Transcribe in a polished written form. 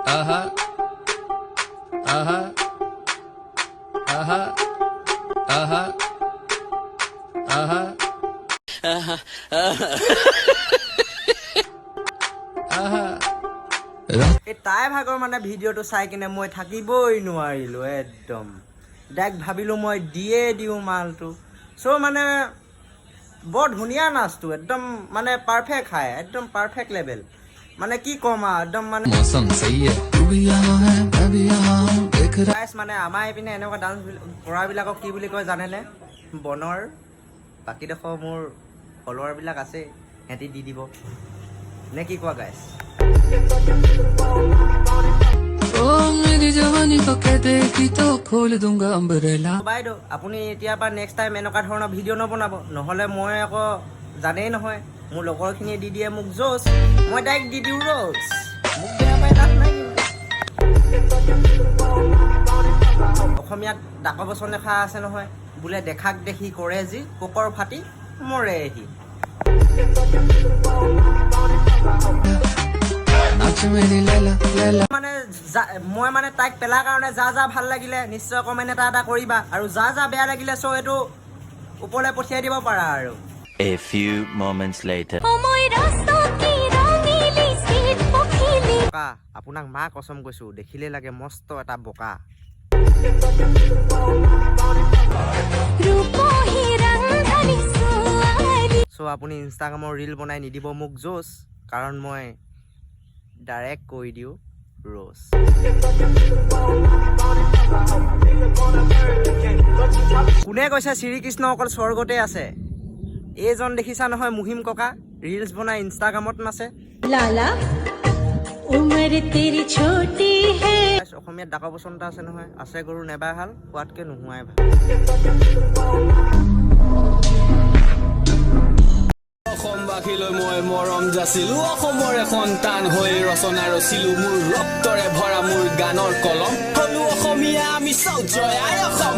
Aha. Aha. Aha. Aha. Aha. Aha. এই তাই ভাগৰ মানে ভিডিঅ'টো চাই কিনে মই থাকিবই নোৱাৰিলোঁ একদম ডাইৰেক্ট ভাবিলোঁ মই দিয়ে দিওঁ মালটো চ' মানে বৰ ধুনীয়া নাচটো একদম মানে পাৰফেক্ট খায় একদম পাৰফেক্ট লেভেল মানে কি ক'ম আৰু একদম মানে मौसम सही है तू भी यहाँ है मैं भी यहाँ हूँ देख रहा গাইছ মানে আমাৰ এইপিনে এনেকুৱা ডান্স কৰাবিলাকক কি বুলি কয় জানেনে বনৰ বাকীডোখৰ মোৰ ফলোৱাৰবিলাক আছে সিহঁতি দি দিব নে কি কোৱা গাইছ ओ मेरी जवानी को कह देगी तो खोल दूंगा अम्ब्रेला বাইদেউ আপুনি এতিয়াৰ পৰা নেক্সট টাইম এনেকুৱা ধৰণৰ ভিডিঅ' নবনাব নহ'লে মই আকৌ জানেই নহয় মোৰ লগৰখিনিয়ে দি দিয়ে মোক জোচ মই ডাইৰেক্ট দি দিওঁ ৰ'জ মোক বেয়া পাই লাভ নাই অসমীয়াত ডাক বচন এষা আছে নহয় বোলে দেখাক দেখি কৰে যি পোকৰ ফাটি মৰেহি नाच मेरी लैला लैला মানে মই মানে তাইক পেলাৰ কাৰণে যা যা ভাল লাগিলে নিশ্চয় কমেণ্ট এটা কৰিবা আৰু যা যা বেয়া লাগিলে চ' এইটো ওপৰলৈ পঠিয়াই দিব পাৰা আৰু A few moments later. বোকা আপোনাক মা কচম কৈছোঁ দেখিলে লাগে মস্ত এটা বোকা চ' আপুনি ইনষ্টাগ্ৰামৰ ৰীল বনাই নিদিব মোক জোচ কাৰণ মই ডাইৰেক্ট কৈ দিওঁ ৰ'জ কোনে কৈছে শ্ৰীকৃষ্ণ অকল স্বৰ্গতে আছে এইজন দেখিছা নহয় মুহিম ককা ৰীলছ বনাই ইনষ্টাগ্ৰামত নাচে लाला उम्र तेरी छोटी है অসমীয়াত ডাক বচন এটা আছে নহয় আছে গৰু নেবাই ভাল খোৱাতকৈ নোহোৱাই ভাল অসমবাসীলৈ মই মৰম যাচিলো অসমৰে সন্তান হৈ ৰচনা ৰচিলো মোৰ ৰক্তৰে ভৰা মোৰ গানৰ কলম হলো অসমীয়া আমি চৌ জয় আই অসম